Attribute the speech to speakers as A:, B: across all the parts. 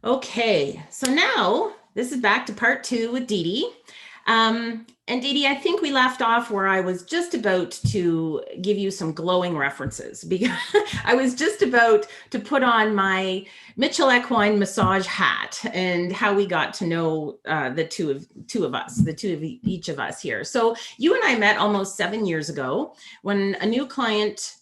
A: Okay, so now this is back to part two with Dee Dee. And Dee Dee, I think we left off where I was just about to give you some glowing references because I was just about to put on my Mitchell Equine massage hat and how we got to know the two of us, the two of each of us here. So you and I met almost 7 years ago when a new client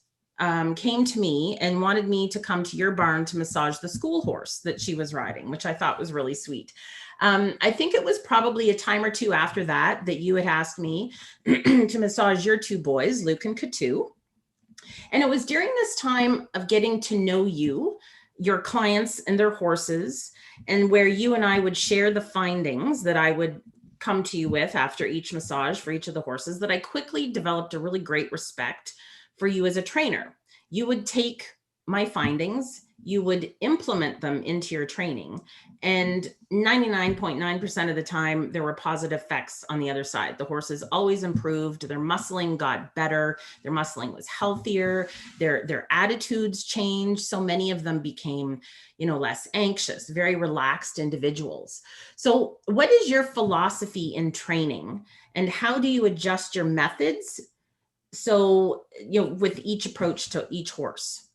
A: came to me and wanted me to come to your barn to massage the school horse that she was riding, which I thought was really sweet. I think it was probably a time or two after that that you had asked me to massage your two boys, Luke and Katu. And it was during this time of getting to know you, your clients and their horses, and where you and I would share the findings that I would come to you with after each massage for each of the horses, that I quickly developed a really great respect for you as a trainer. You would take my findings, you would implement them into your training, and 99.9% of the time there were positive effects on the other side. The horses always improved, their muscling got better, their muscling was healthier, their attitudes changed. So many of them became, less anxious, very relaxed individuals. So what is your philosophy in training, and how do you adjust your methods so, with each approach to each horse?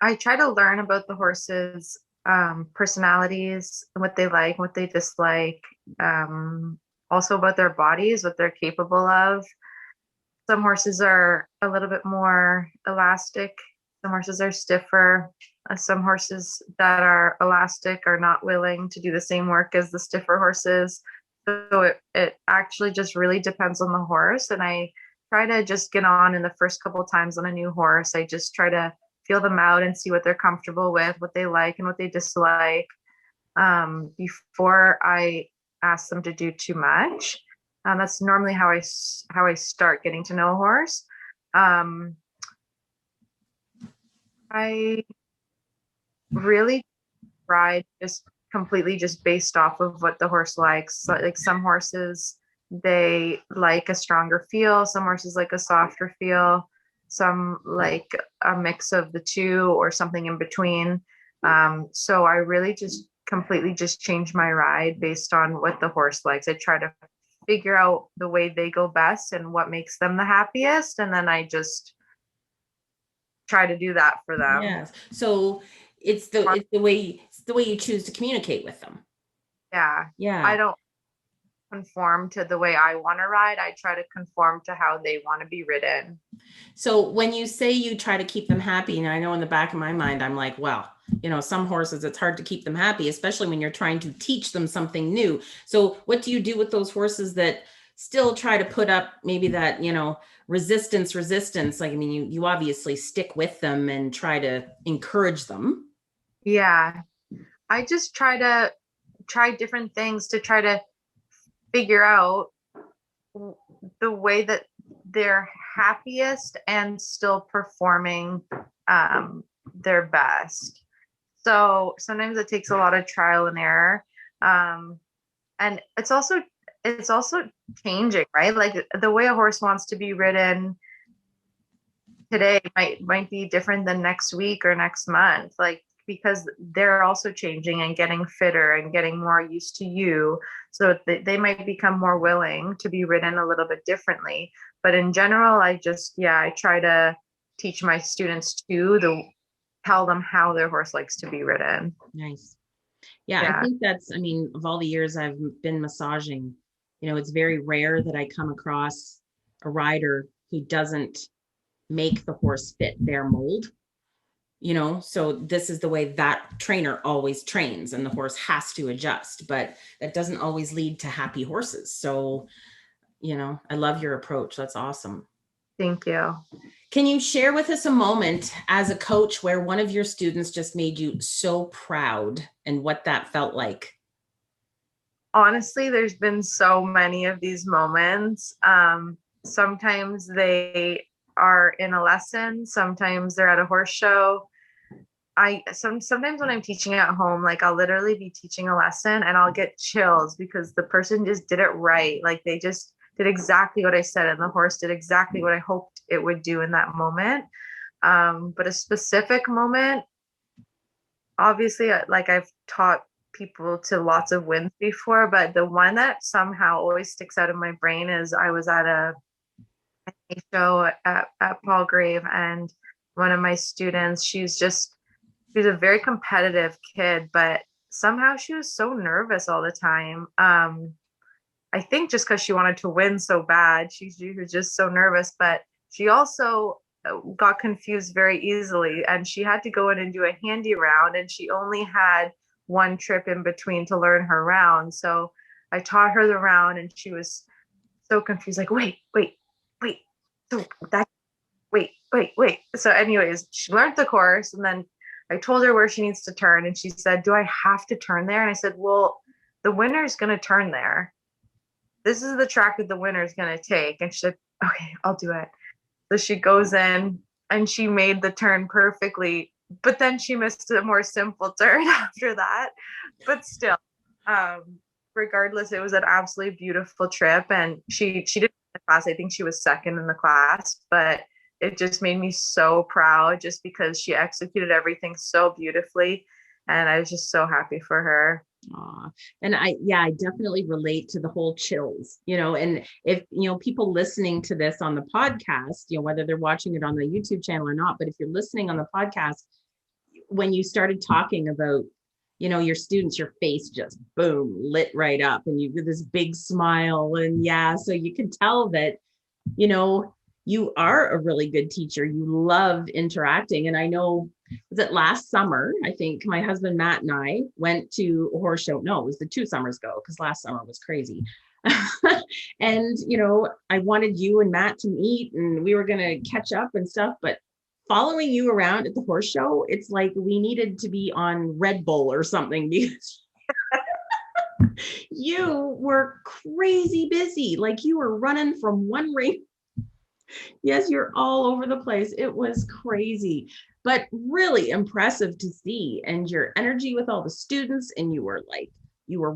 B: I try to learn about the horses' personalities, what they like, what they dislike, also about their bodies, what they're capable of. Some horses are a little bit more elastic, some horses are stiffer. Some horses that are elastic are not willing to do the same work as the stiffer horses. So it actually just really depends on the horse. And I try to just get on in the first couple of times on a new horse. I just try to feel them out and see what they're comfortable with, what they like and what they dislike, before I ask them to do too much. That's normally how I start getting to know a horse. Um, I really ride just completely just based off of what the horse likes. So, like some horses, they like a stronger feel. Some horses like a softer feel. Some like a mix of the two or something in between. So I really just completely just change my ride based on what the horse likes. I try to figure out the way they go best and what makes them the happiest, and then I just try to do that for them.
A: Yes. So it's the way you choose to communicate with them.
B: Yeah. I
A: Yeah.
B: don't conform to the way I want to ride. I try to conform to how they want to be ridden.
A: So when you say you try to keep them happy, and I know in the back of my mind, I'm like, well, some horses, it's hard to keep them happy, especially when you're trying to teach them something new. So what do you do with those horses that still try to put up maybe that, resistance? Like, I mean, you obviously stick with them and try to encourage them.
B: Yeah. I just try different things to try to figure out the way that they're happiest and still performing their best. So sometimes it takes a lot of trial and error. Um, and it's also changing, right? Like the way a horse wants to be ridden today might be different than next week or next month, like because they're also changing and getting fitter and getting more used to you, so they might become more willing to be ridden a little bit differently. But in general, I try to teach my students to tell them how their horse likes to be ridden.
A: Nice. Yeah, I
B: Yeah.
A: think I mean, of all the years I've been massaging, it's very rare that I come across a rider who doesn't make the horse fit their mold. So this is the way that trainer always trains, and the horse has to adjust, but that doesn't always lead to happy horses. So, I love your approach. That's awesome.
B: Thank you.
A: Can you share with us a moment as a coach where one of your students just made you so proud and what that felt like?
B: Honestly, there's been so many of these moments. Sometimes they are in a lesson, sometimes they're at a horse show. Sometimes when I'm teaching at home, like I'll literally be teaching a lesson and I'll get chills because the person just did it right. Like they just did exactly what I said, and the horse did exactly what I hoped it would do in that moment. But a specific moment, obviously, like I've taught people to lots of wins before, but the one that somehow always sticks out in my brain is I was at a show at Palgrave, and one of my students, she's a very competitive kid, but somehow she was so nervous all the time. I think just because she wanted to win so bad, she was just so nervous, but she also got confused very easily, and she had to go in and do a handy round, and she only had one trip in between to learn her round. So I taught her the round, and she was so confused, like, wait. So that wait. So, anyways, she learned the course, and then I told her where she needs to turn, and she said, "Do I have to turn there?" And I said, "Well, the winner's going to turn there. This is the track that the winner's going to take." And she said, "Okay, I'll do it." So she goes in and she made the turn perfectly, but then she missed a more simple turn after that. But still, um, regardless, it was an absolutely beautiful trip, and she did the class. I think she was second in the class, but it just made me so proud just because she executed everything so beautifully, and I was just so happy for her.
A: Aw. And I definitely relate to the whole chills, and if, people listening to this on the podcast, whether they're watching it on the YouTube channel or not, but if you're listening on the podcast, when you started talking about, your students, your face just boom, lit right up, and you get this big smile. And yeah, so you can tell that, you are a really good teacher. You love interacting. And I know, was it last summer? I think my husband Matt and I went to a horse show. No, it was the 2 summers ago, because last summer was crazy. And I wanted you and Matt to meet, and we were going to catch up and stuff, but following you around at the horse show, it's like we needed to be on Red Bull or something, because you were crazy busy. Like, you were running from one ring. Yes, you're all over the place. It was crazy, but really impressive to see. And your energy with all the students, and you were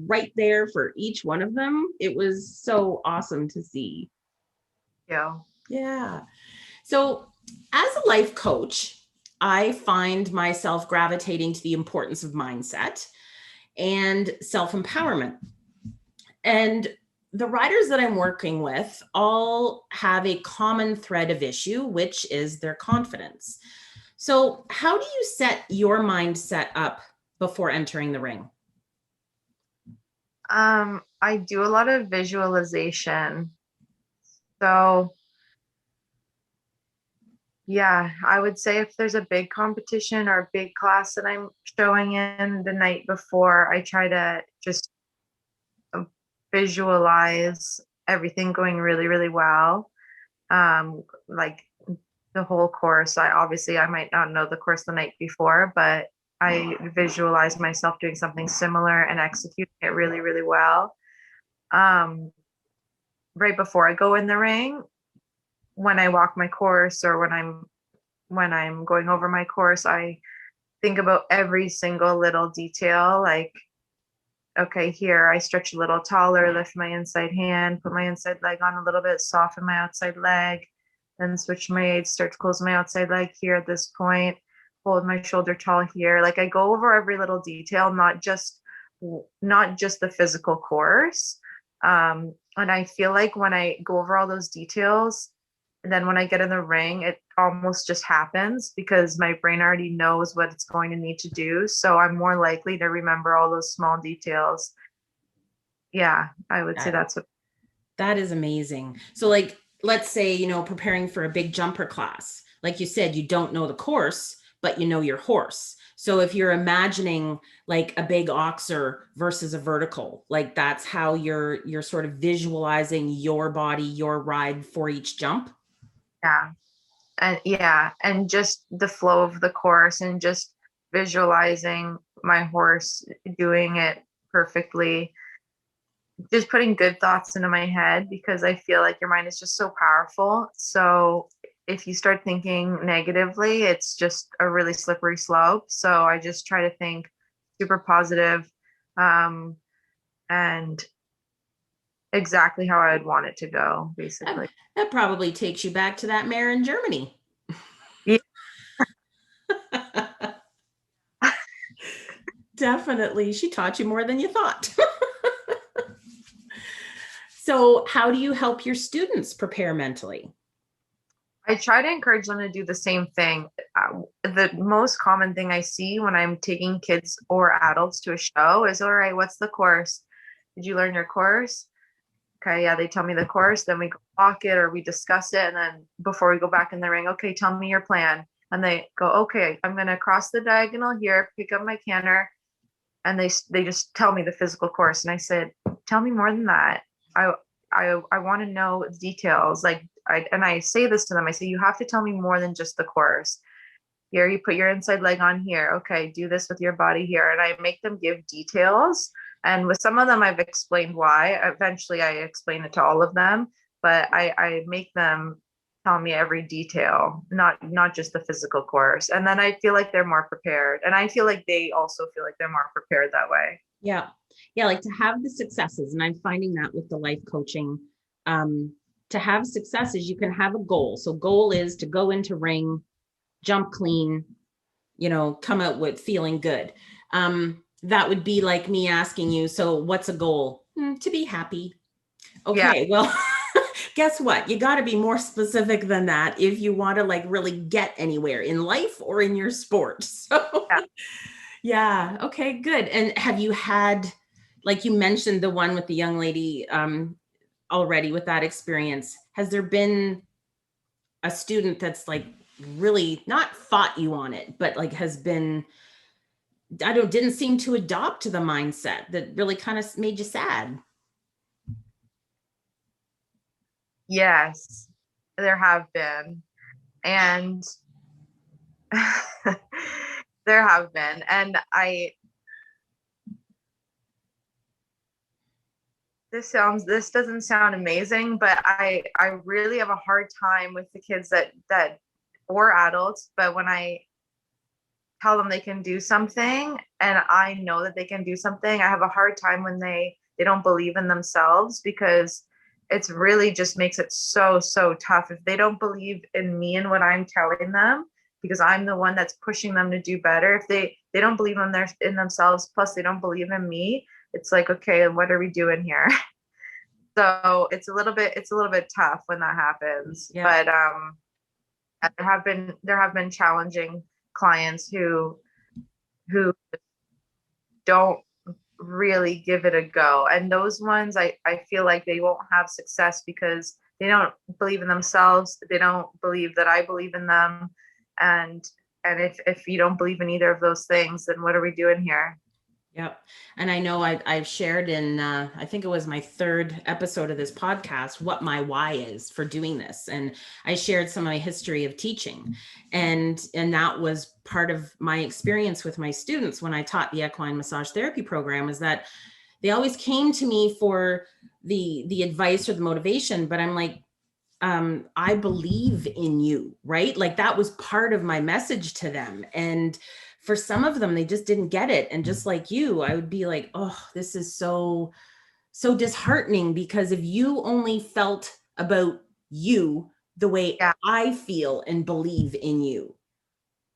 A: right there for each one of them. It was so awesome to see.
B: Yeah.
A: Yeah. So, as a life coach, I find myself gravitating to the importance of mindset and self empowerment. And the writers that I'm working with all have a common thread of issue, which is their confidence. So, how do you set your mindset up before entering the ring?
B: I do a lot of visualization. So yeah, I would say if there's a big competition or a big class that I'm showing in the night before, I try to just visualize everything going really, really well. Like the whole course, I might not know the course the night before, but I visualize myself doing something similar and executing it really, really well. Um, right before I go in the ring, when I walk my course or when I'm going over my course, I think about every single little detail. Like, okay, here I stretch a little taller, lift my inside hand, put my inside leg on a little bit, soften my outside leg, then switch my aids, start to close my outside leg here at this point, hold my shoulder tall here. Like, I go over every little detail, not just the physical course. And I feel like when I go over all those details, and then when I get in the ring, it almost just happens because my brain already knows what it's going to need to do. So I'm more likely to remember all those small details. Yeah, I would say
A: That,
B: that's what.
A: that is amazing. So, like, let's say, preparing for a big jumper class, like you said, you don't know the course, but you know your horse. So if you're imagining like a big oxer versus a vertical, like that's how you're sort of visualizing your body, your ride for each jump.
B: Yeah. And yeah, and just the flow of the course and just visualizing my horse doing it perfectly, just putting good thoughts into my head because I feel like your mind is just so powerful. So if you start thinking negatively, it's just a really slippery slope. So I just try to think super positive, um, and exactly how I would want it to go,
A: That,
B: basically.
A: that probably takes you back to that mare in Germany.
B: Yeah.
A: Definitely. She taught you more than you thought. So how do you help your students prepare mentally?
B: I try to encourage them to do the same thing. The most common thing I see when I'm taking kids or adults to a show is, all right, what's the course? Did you learn your course? Okay, yeah, they tell me the course, then we go walk it or we discuss it. And then before we go back in the ring, okay, tell me your plan. And they go, okay, I'm going to cross the diagonal here, pick up my canter. And they just tell me the physical course. And I said, tell me more than that. I I want to know details. Like I say this to them. I say, you have to tell me more than just the course. Here, you put your inside leg on here. Okay, do this with your body here. And I make them give details. And with some of them, I've explained why. Eventually, I explain it to all of them, but I make them tell me every detail, not just the physical course. And then I feel like they're more prepared. And I feel like they also feel like they're more prepared that way.
A: Yeah. Yeah. Like to have the successes. And I'm finding that with the life coaching, to have successes, you can have a goal. So goal is to go into ring, jump clean, come out with feeling good. That would be like me asking you, so what's a goal? To be happy.
B: Yeah.
A: Okay, well, guess what? You got to be more specific than that if you want to like really get anywhere in life or in your sport. So
B: Yeah.
A: yeah, okay, good. And have you had, like you mentioned the one with the young lady already with that experience, has there been a student that's like really not fought you on it, but like has been, didn't seem to adopt to the mindset that really kind of made you sad?
B: Yes, there have been. And there have been. And this doesn't sound amazing, but I really have a hard time with the kids that or adults, but when I tell them they can do something and I know that they can do something, I have a hard time when they don't believe in themselves, because it's really just makes it so tough if they don't believe in me and what I'm telling them, because I'm the one that's pushing them to do better. If they don't believe in themselves, plus they don't believe in me, it's like, okay, what are we doing here? So it's a little bit tough when that happens.
A: Yeah.
B: But there have been challenging clients who don't really give it a go. And those ones I feel like they won't have success because they don't believe in themselves. They don't believe that I believe in them. And if you don't believe in either of those things, then what are we doing here?
A: Yep. And I know I've shared in, I think it was my third episode of this podcast, what my why is for doing this. And I shared some of my history of teaching. And that was part of my experience with my students when I taught the equine massage therapy program, is that they always came to me for the advice or the motivation, but I'm like, I believe in you, right? Like that was part of my message to them. And for some of them, they just didn't get it. And just like you, I would be like, oh, this is so disheartening, because if you only felt about you the way
B: Yeah,
A: I feel and believe in you,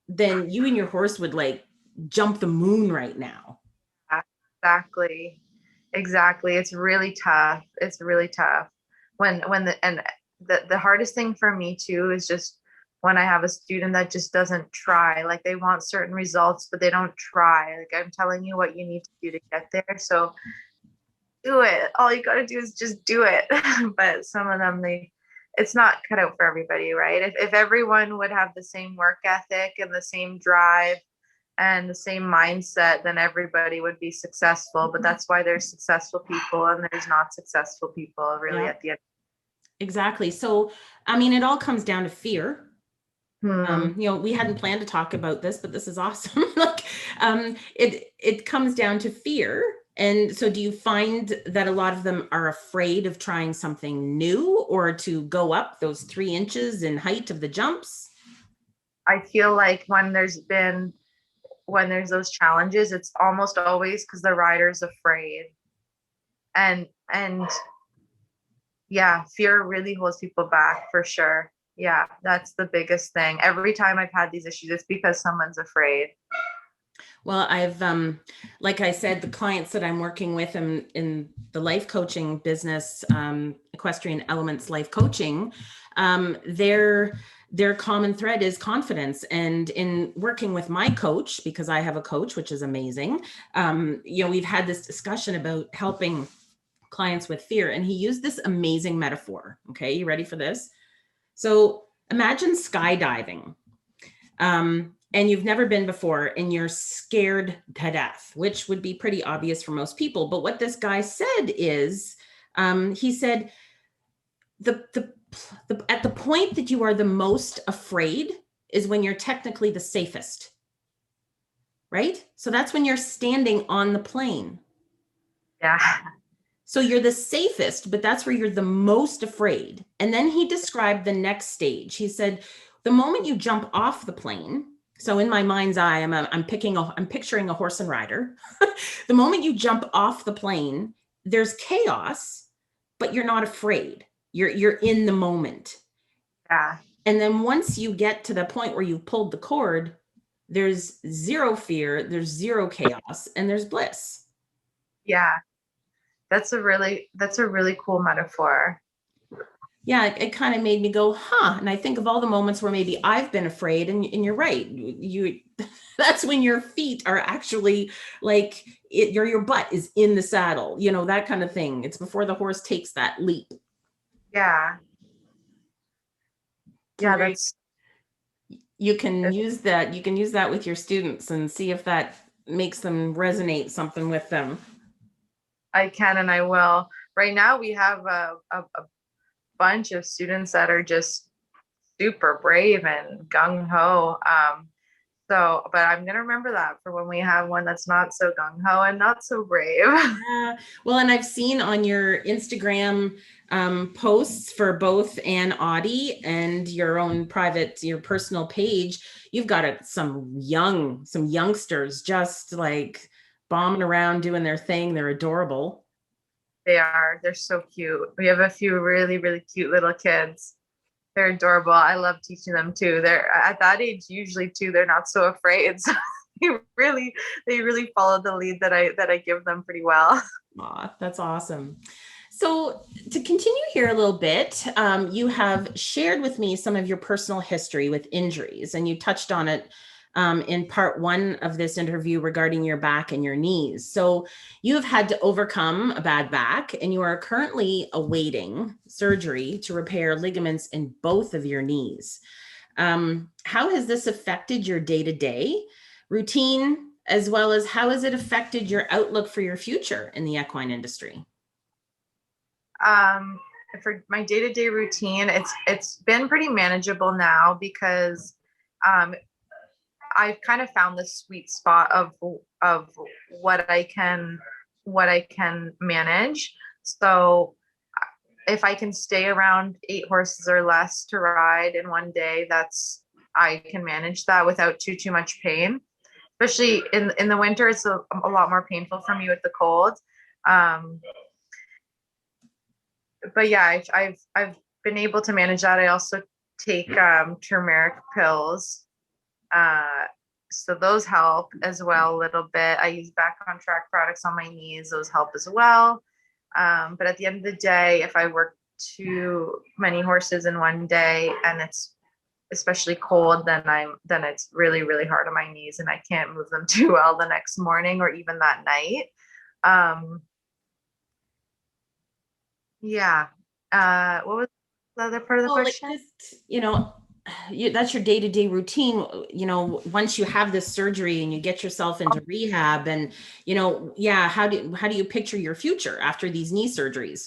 A: then you and your horse would like jump the moon right now.
B: exactly. Exactly. It's really tough. It's really tough. When the hardest thing for me too is just when I have a student that just doesn't try. Like they want certain results, but they don't try. Like I'm telling you what you need to do to get there. So do it. All you gotta do is just do it. But some of them it's not cut out for everybody, right? If everyone would have the same work ethic and the same drive and the same mindset, then everybody would be successful. But that's why there's successful people and there's not successful people really
A: Yeah,
B: at the end.
A: exactly. So, I mean, it all comes down to fear.
B: Hmm.
A: We hadn't planned to talk about this, but this is awesome. Like, it comes down to fear. And so do you find that a lot of them are afraid of trying something new or to go up those 3 inches in height of the jumps?
B: I feel like when there's those challenges, it's almost always because the rider's afraid. And yeah, fear really holds people back for sure. Yeah, that's the biggest thing. Every time I've had these issues, it's because someone's afraid.
A: Well, I've, like I said, the clients that I'm working with in the life coaching business, Equestrian Elements Life Coaching, their common thread is confidence. And in working with my coach, because I have a coach, which is amazing, we've had this discussion about helping clients with fear, and he used this amazing metaphor. Okay, you ready for this? So imagine skydiving. And you've never been before and you're scared to death, which would be pretty obvious for most people. But what this guy said is, he said, at the point that you are the most afraid is when you're technically the safest, right? So that's when you're standing on the plane.
B: Yeah.
A: So you're the safest, but that's where you're the most afraid. And then he described the next stage. He said, the moment you jump off the plane, so in my mind's eye, I'm picturing a horse and rider. The moment you jump off the plane, there's chaos, but you're not afraid. You're in the moment.
B: Yeah.
A: And then once you get to the point where you've pulled the cord, there's zero fear, there's zero chaos, and there's bliss.
B: Yeah. That's a really cool metaphor.
A: Yeah, it kind of made me go, huh? And I think of all the moments where maybe I've been afraid, and you're right. That's when your feet are actually like your butt is in the saddle, that kind of thing. It's before the horse takes that leap.
B: Yeah.
A: So
B: Yeah,
A: very,
B: that's
A: you can use that with your students and see if that makes them resonate something with them.
B: I can and I will. Right now we have a bunch of students that are just super brave and gung ho. But I'm gonna remember that for when we have one that's not so gung ho and not so brave.
A: Yeah. Well, and I've seen on your Instagram posts for both Ann Audie and your own your personal page, you've got some youngsters just like bombing around doing their thing. They're adorable.
B: They're so cute. We have a few really, really cute little kids. They're adorable. I love teaching them too. They're at that age usually too. They're not so afraid. So they really follow the lead that I give them pretty well.
A: Aw, that's awesome. So, to continue here a little bit, you have shared with me some of your personal history with injuries, and you touched on it in part one of this interview regarding your back and your knees. So, you have had to overcome a bad back, and you are currently awaiting surgery to repair ligaments in both of your knees. How has this affected your day-to-day routine, as well as how has it affected your outlook for your future in the equine industry?
B: Um, for my day-to-day routine, it's been pretty manageable now because I've kind of found the sweet spot of what I can manage. So if I can stay around 8 horses or less to ride in one day, I can manage that without too much pain. Especially in the winter, it's a lot more painful for me with the cold. Um, but yeah, I've been able to manage that. I also take turmeric pills, so those help as well a little bit. I use back on track products on my knees; those help as well. But at the end of the day, if I work too many horses in one day and it's especially cold, then it's really, really hard on my knees and I can't move them too well the next morning or even that night. Um, yeah. What was the other part of the
A: Well, like
B: question?
A: just, that's your day-to-day routine. Once you have this surgery and you get yourself into rehab and, yeah, how do you picture your future after these knee surgeries?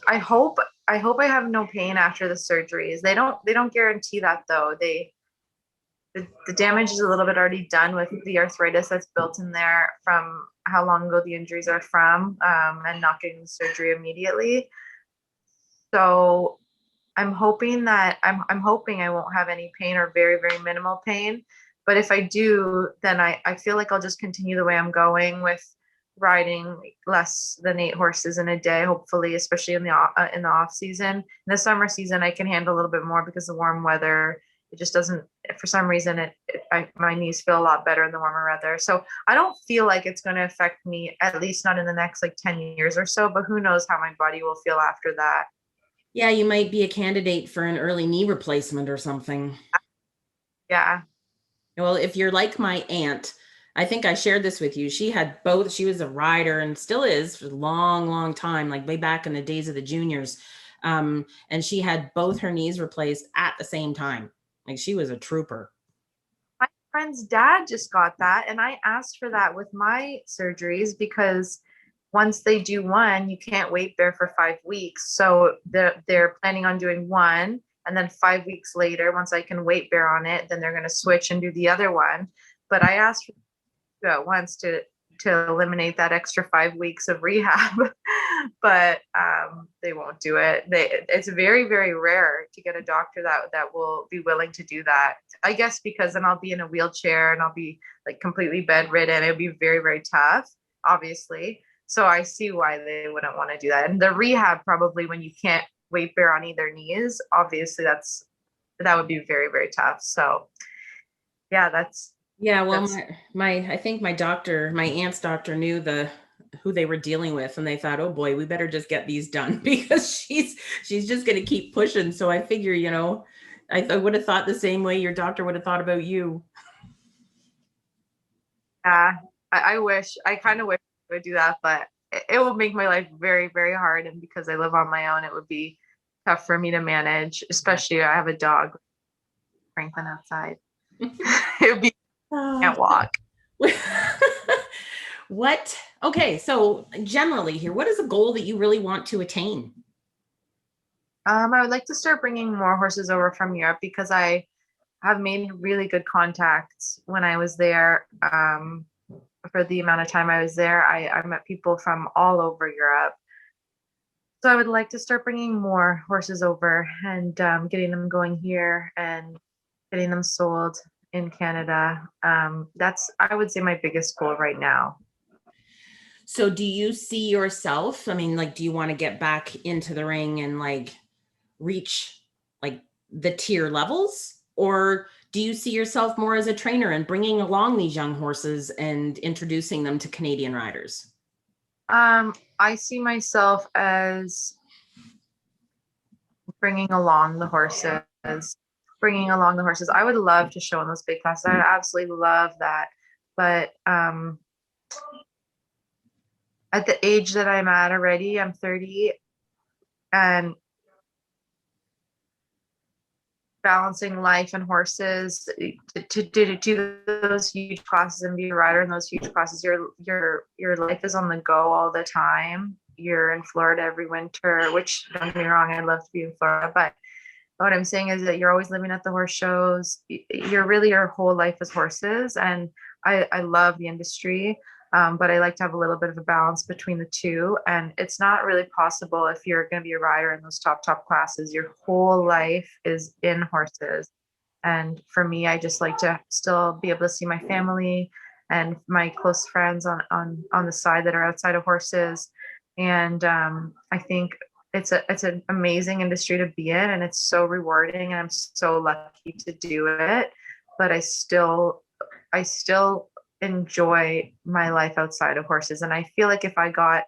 B: I hope I have no pain after the surgeries. They don't guarantee that though. The damage is a little bit already done with the arthritis that's built in there from how long ago the injuries are from, and not getting the surgery immediately. So I'm hoping I won't have any pain or very, very minimal pain. But if I do, then I feel like I'll just continue the way I'm going with riding less than 8 horses in a day, hopefully, especially in the off season. In the summer season, I can handle a little bit more because the warm weather, it just doesn't for some reason my knees feel a lot better in the warmer weather. So I don't feel like it's going to affect me, at least not in the next like 10 years or so, but who knows how my body will feel after that.
A: Yeah, you might be a candidate for an early knee replacement or something.
B: Yeah.
A: Well, if you're like my aunt, I think I shared this with you. She had both, she was a rider and still is for a long, long time, like way back in the days of the juniors. And she had both her knees replaced at the same time. Like she was a trooper.
B: My friend's dad just got that, and I asked for that with my surgeries because once they do one, you can't wait there for 5 weeks. So they're planning on doing one, and then 5 weeks later, once I can weight bear on it, then they're going to switch and do the other one. But I asked for it at once to eliminate that extra 5 weeks of rehab, but they won't do it. It's very, very rare to get a doctor that will be willing to do that. I guess because then I'll be in a wheelchair and I'll be like completely bedridden. It would be very, very tough, obviously. So I see why they wouldn't want to do that. And the rehab, probably when you can't weight bear on either knees, obviously that would be very, very tough. So yeah,
A: Yeah, well,
B: that's
A: I think my doctor, my aunt's doctor knew who they were dealing with, and they thought, oh boy, we better just get these done because she's just going to keep pushing. So I figure, I would have thought the same way your doctor would have thought about you.
B: yeah. I kind of wish I would do that, but it will make my life very, very hard. And because I live on my own, it would be tough for me to manage, especially I have a dog, Franklin, outside. It would be,
A: Oh.
B: can't walk.
A: What? Okay, so generally here, what is a goal that you really want to attain?
B: I would like to start bringing more horses over from Europe because I have made really good contacts when I was there. For the amount of time I was there, I met people from all over Europe. So I would like to start bringing more horses over and getting them going here and getting them sold in Canada. That's, I would say, my biggest goal right now.
A: So do you see yourself, I mean, like, do you want to get back into the ring and like reach like the tier levels? Or do you see yourself more as a trainer and bringing along these young horses and introducing them to Canadian riders?
B: I see myself as bringing along the horses, bringing along the horses. I would love to show in those big classes. I would absolutely love that. But at the age that I'm at already, I'm 30, and balancing life and horses to do those huge classes and be a rider in those huge classes, your life is on the go all the time. You're in Florida every winter, which, don't get me wrong, I'd love to be in Florida, but what I'm saying is that you're always living at the horse shows. You're really, your whole life is horses, and I love the industry. But I like to have a little bit of a balance between the two. And it's not really possible if you're going to be a rider in those top classes. Your whole life is in horses. And for me, I just like to still be able to see my family and my close friends on the side that are outside of horses. And I think it's an amazing industry to be in, and it's so rewarding, and I'm so lucky to do it. But I still enjoy my life outside of horses. And I feel like if I got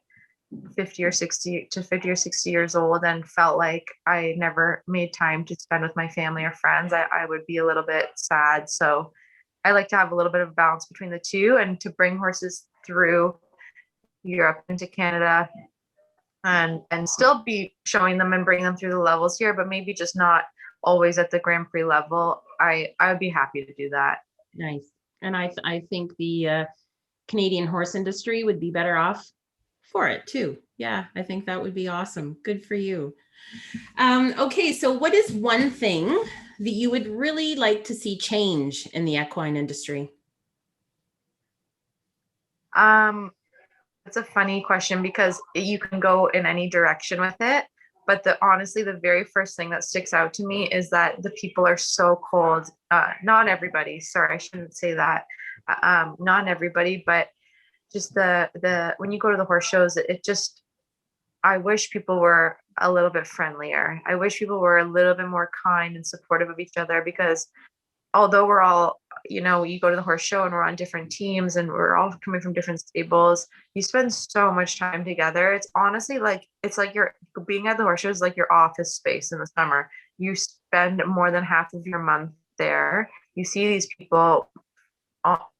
B: 50 or 60 years old and felt like I never made time to spend with my family or friends, I would be a little bit sad. So I like to have a little bit of balance between the two and to bring horses through Europe into Canada and still be showing them and bring them through the levels here, but maybe just not always at the Grand Prix level. I would be happy to do that.
A: Nice. And I think the Canadian horse industry would be better off for it too. Yeah, I think that would be awesome. Good for you. Okay, so what is one thing that you would really like to see change in the equine industry?
B: It's a funny question because you can go in any direction with it. But honestly, the very first thing that sticks out to me is that the people are so cold. Not everybody, sorry, I shouldn't say that. Not everybody, but just the when you go to the horse shows, it just, I wish people were a little bit friendlier. I wish people were a little bit more kind and supportive of each other, because although we're all, you go to the horse show and we're on different teams and we're all coming from different stables, you spend so much time together. It's honestly like, it's like you're being at the horse show is like your office space in the summer. You spend more than half of your month there. You see these people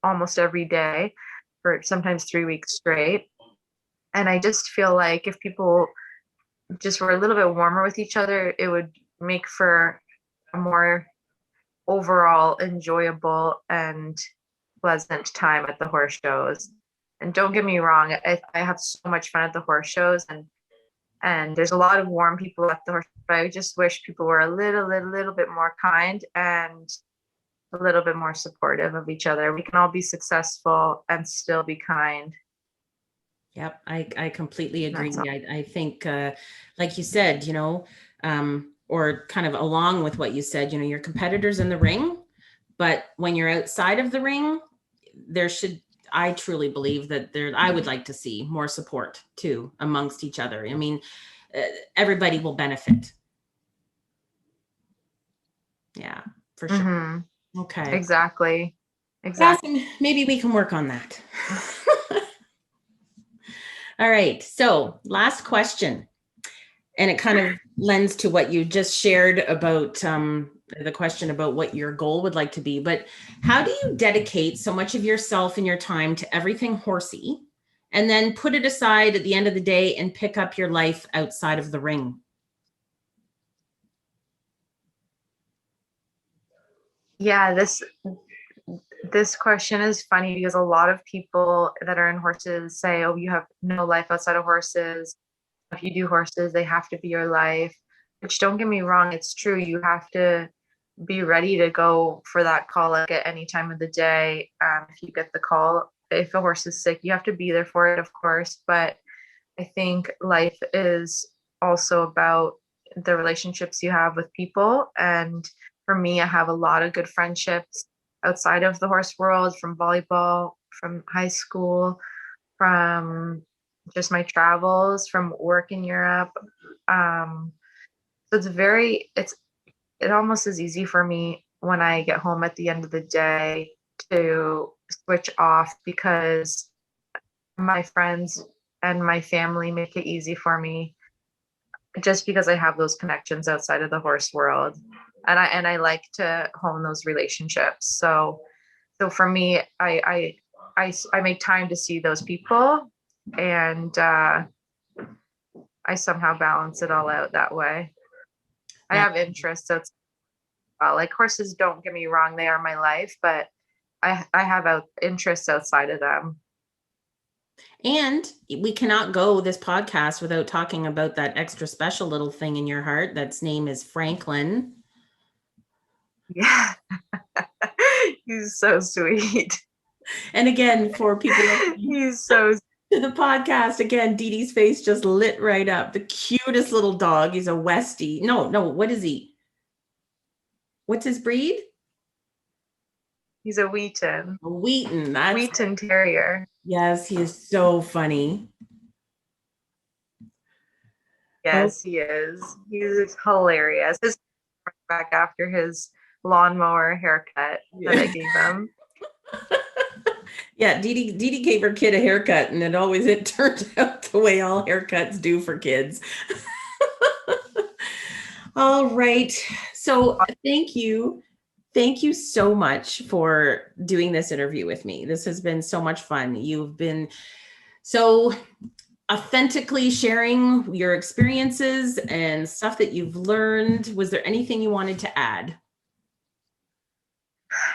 B: almost every day for sometimes 3 weeks straight. And I just feel like if people just were a little bit warmer with each other, it would make for a more overall enjoyable and pleasant time at the horse shows. And don't get me wrong, I have so much fun at the horse shows, and there's a lot of warm people at the horse, but I just wish people were a little bit more kind and a little bit more supportive of each other. We can all be successful and still be kind.
A: Yep, I completely agree. I think, like you said, or kind of along with what you said, your competitors in the ring, but when you're outside of the ring, I truly believe that I would like to see more support too amongst each other. I mean, everybody will benefit. Yeah, for sure.
B: Mm-hmm.
A: Okay.
B: Exactly.
A: Awesome. Maybe we can work on that. All right. So last question. And it kind of lends to what you just shared about the question about what your goal would like to be. But how do you dedicate so much of yourself and your time to everything horsey and then put it aside at the end of the day and pick up your life outside of the ring?
B: Yeah, this question is funny because a lot of people that are in horses say, oh, you have no life outside of horses. If you do horses, they have to be your life, which, don't get me wrong, it's true. You have to be ready to go for that call at any time of the day. If you get the call, if a horse is sick, you have to be there for it, of course. But I think life is also about the relationships you have with people. And for me, I have a lot of good friendships outside of the horse world, from volleyball, from high school, from just my travels, from work in Europe. So it almost is easy for me when I get home at the end of the day to switch off, because my friends and my family make it easy for me, just because I have those connections outside of the horse world. And I like to hone those relationships. So for me, I make time to see those people, and I somehow balance it all out that way. I have interests that's like horses, don't get me wrong, they are my life, but I have interests outside of them.
A: And we cannot go this podcast without talking about that extra special little thing in your heart. That's name is Franklin.
B: Yeah. He's so sweet.
A: And again, for people
B: he's so
A: to the podcast, again, Dee Dee's face just lit right up. The cutest little dog. He's a Westie. No, what is he? What's his breed?
B: He's a Wheaton.
A: A Wheaton. That's
B: Wheaton Terrier.
A: Yes, he is so funny.
B: Yes, he is. He's hilarious. His back after his lawnmower haircut that I gave him.
A: Yeah, Dee Dee gave her kid a haircut, and it turned out the way all haircuts do for kids. All right. So thank you. Thank you so much for doing this interview with me. This has been so much fun. You've been so authentically sharing your experiences and stuff that you've learned. Was there anything you wanted to add?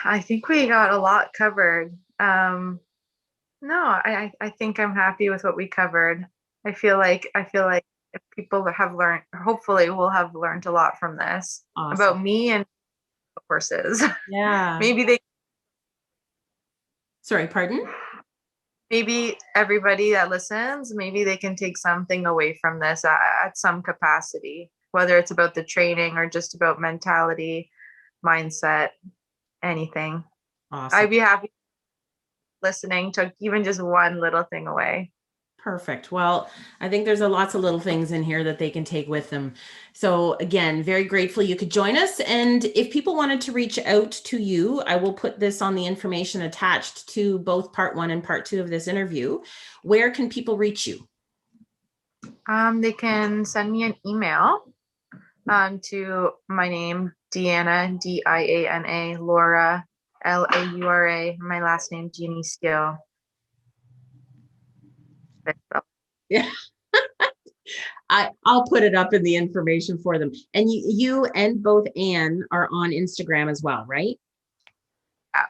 B: I think we got a lot covered. No, I think I'm happy with what we covered. I feel like if people have learned, hopefully will have learned a lot from this. Awesome. About me and horses.
A: Yeah. Sorry, pardon?
B: Maybe everybody that listens, maybe they can take something away from this at some capacity, whether it's about the training or just about mentality, mindset, anything. Awesome. I'd be happy listening, took even just one little thing away.
A: Perfect. Well, I think there's lots of little things in here that they can take with them. So again, very grateful you could join us. And if people wanted to reach out to you, I will put this on the information attached to both part 1 and part 2 of this interview. Where can people reach you?
B: They can send me an email to my name, Deanna, Diana, Laura, Laura. My last name, Dionisio.
A: Yeah. I'll put it up in the information for them. And you and both Anne are on Instagram as well, right?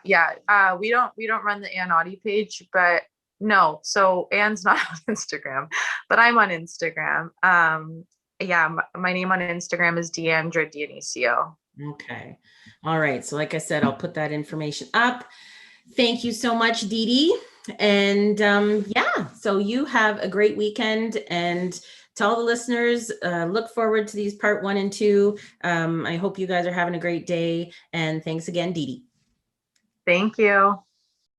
B: Yeah. We don't run the Ann Audie page, but no. So Anne's not on Instagram, but I'm on Instagram. Yeah, my name on Instagram is Deandra Dionisio.
A: Okay. All right. So like I said, I'll put that information up. Thank you so much, Dee Dee. And yeah, so you have a great weekend. And to all the listeners, look forward to these part 1 and 2. I hope you guys are having a great day. And thanks again, Dee Dee.
B: Thank you.